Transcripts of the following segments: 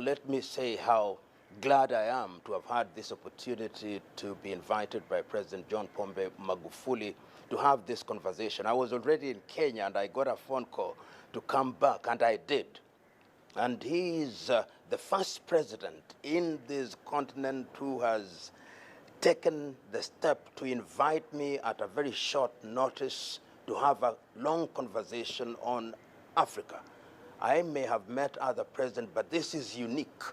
Let me say how glad I am to have had this opportunity to be invited by President John Pombe Magufuli to have this conversation. I was already in Kenya and I got a phone call to come back, and I did. And he is the first president in this continent who has taken the step to invite me at a very short notice to have a long conversation on Africa. I may have met other presidents, but this is unique.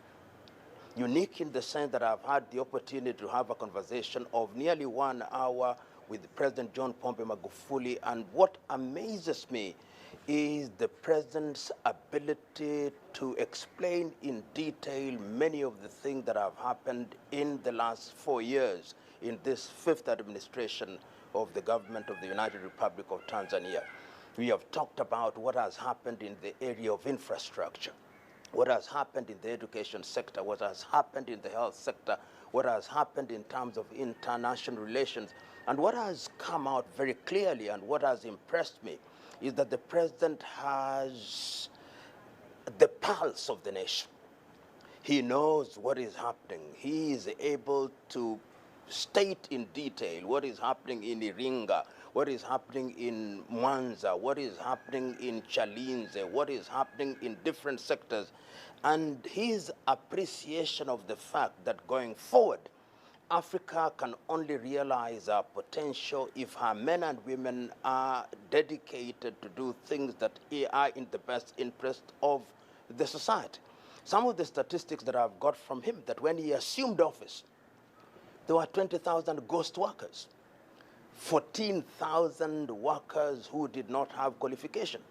Unique in the sense that I've had the opportunity to have a conversation of nearly 1 hour with President John Pombe Magufuli, and what amazes me is the president's ability to explain in detail many of the things that have happened in the last 4 years in this fifth administration of the government of the United Republic of Tanzania. We have talked about what has happened in the area of infrastructure, what has happened in the education sector, what has happened in the health sector, what has happened in terms of international relations. And what has come out very clearly and what has impressed me is that the president has the pulse of the nation. He knows what is happening. He is able to state in detail what is happening in Iringa, what is happening in Mwanza, what is happening in Chalinze, what is happening in different sectors. And his appreciation of the fact that going forward, Africa can only realize our potential if her men and women are dedicated to do things that are in the best interest of the society. Some of the statistics that I've got from him, that when he assumed office, there were 20,000 ghost workers, 14,000 workers who did not have qualification.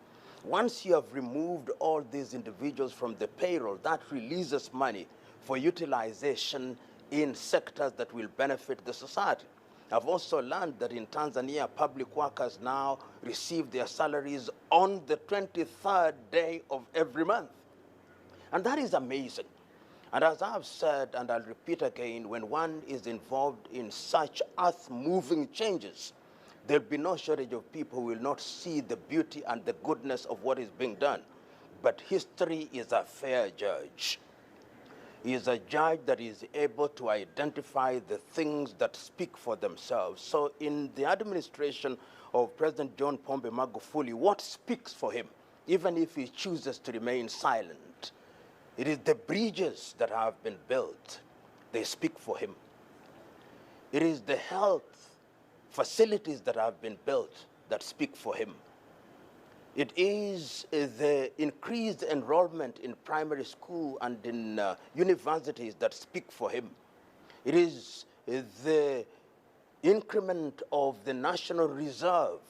Once you have removed all these individuals from the payroll, that releases money for utilization in sectors that will benefit the society. I've also learned that in Tanzania, public workers now receive their salaries on the 23rd day of every month. And that is amazing. And as I've said, and I'll repeat again, when one is involved in such earth-moving changes, there'll be no shortage of people who will not see the beauty and the goodness of what is being done. But history is a fair judge. He is a judge that is able to identify the things that speak for themselves. So in the administration of President John Pombe Magufuli, what speaks for him, even if he chooses to remain silent? It is the bridges that have been built. They speak for him. It is the health facilities that have been built that speak for him. It is the increased enrollment in primary school and in universities that speak for him. It is the increment of the National Reserve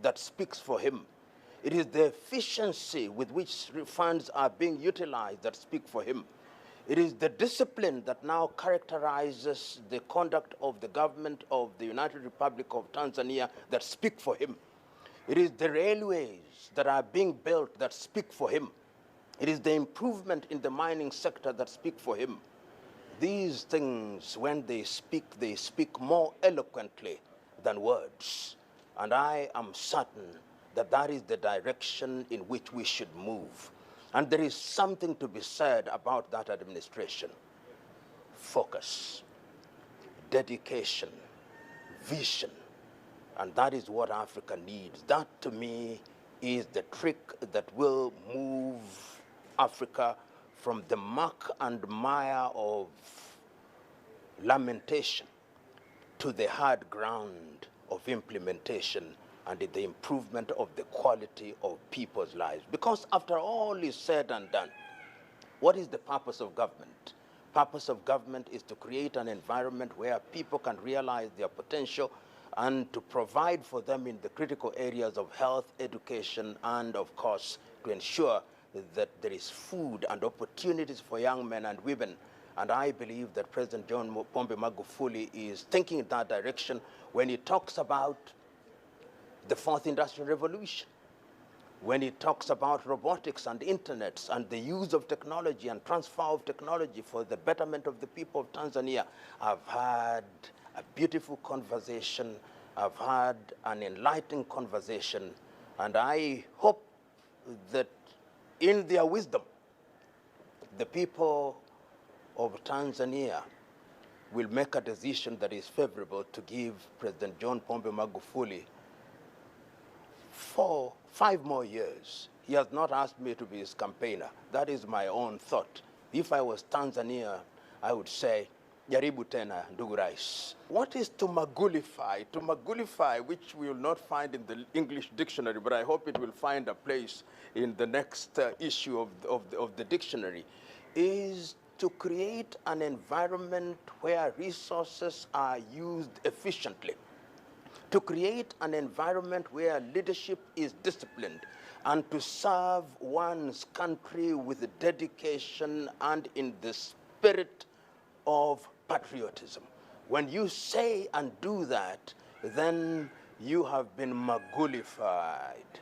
that speaks for him. It is the efficiency with which funds are being utilized that speak for him. It is the discipline that now characterizes the conduct of the government of the United Republic of Tanzania that speak for him. It is the railways that are being built that speak for him. It is the improvement in the mining sector that speak for him. These things, when they speak more eloquently than words. And I am certain that that is the direction in which we should move. And there is something to be said about that administration. Focus, dedication, vision. And that is what Africa needs. That, to me, is the trick that will move Africa from the muck and mire of lamentation to the hard ground of implementation and the improvement of the quality of people's lives. Because after all is said and done, what is the purpose of government? Purpose of government is to create an environment where people can realize their potential and to provide for them in the critical areas of health, education, and of course, to ensure that there is food and opportunities for young men and women. And I believe that President John Pombe Magufuli is thinking in that direction when he talks about the fourth industrial revolution, when he talks about robotics and internets and the use of technology and transfer of technology for the betterment of the people of Tanzania. I've had a beautiful conversation. I've had an enlightening conversation. And I hope that in their wisdom, the people of Tanzania will make a decision that is favorable to give President John Pombe Magufuli 5 more years. He has not asked me to be his campaigner. That is my own thought. If I was Tanzania, I would say, jaribu tena, ndugu Rais. What is to magulify? To magulify, which we will not find in the English dictionary, but I hope it will find a place in the next issue of the dictionary, is to create an environment where resources are used efficiently, to create an environment where leadership is disciplined, and to serve one's country with dedication and in the spirit of patriotism. When you say and do that, then you have been magulified.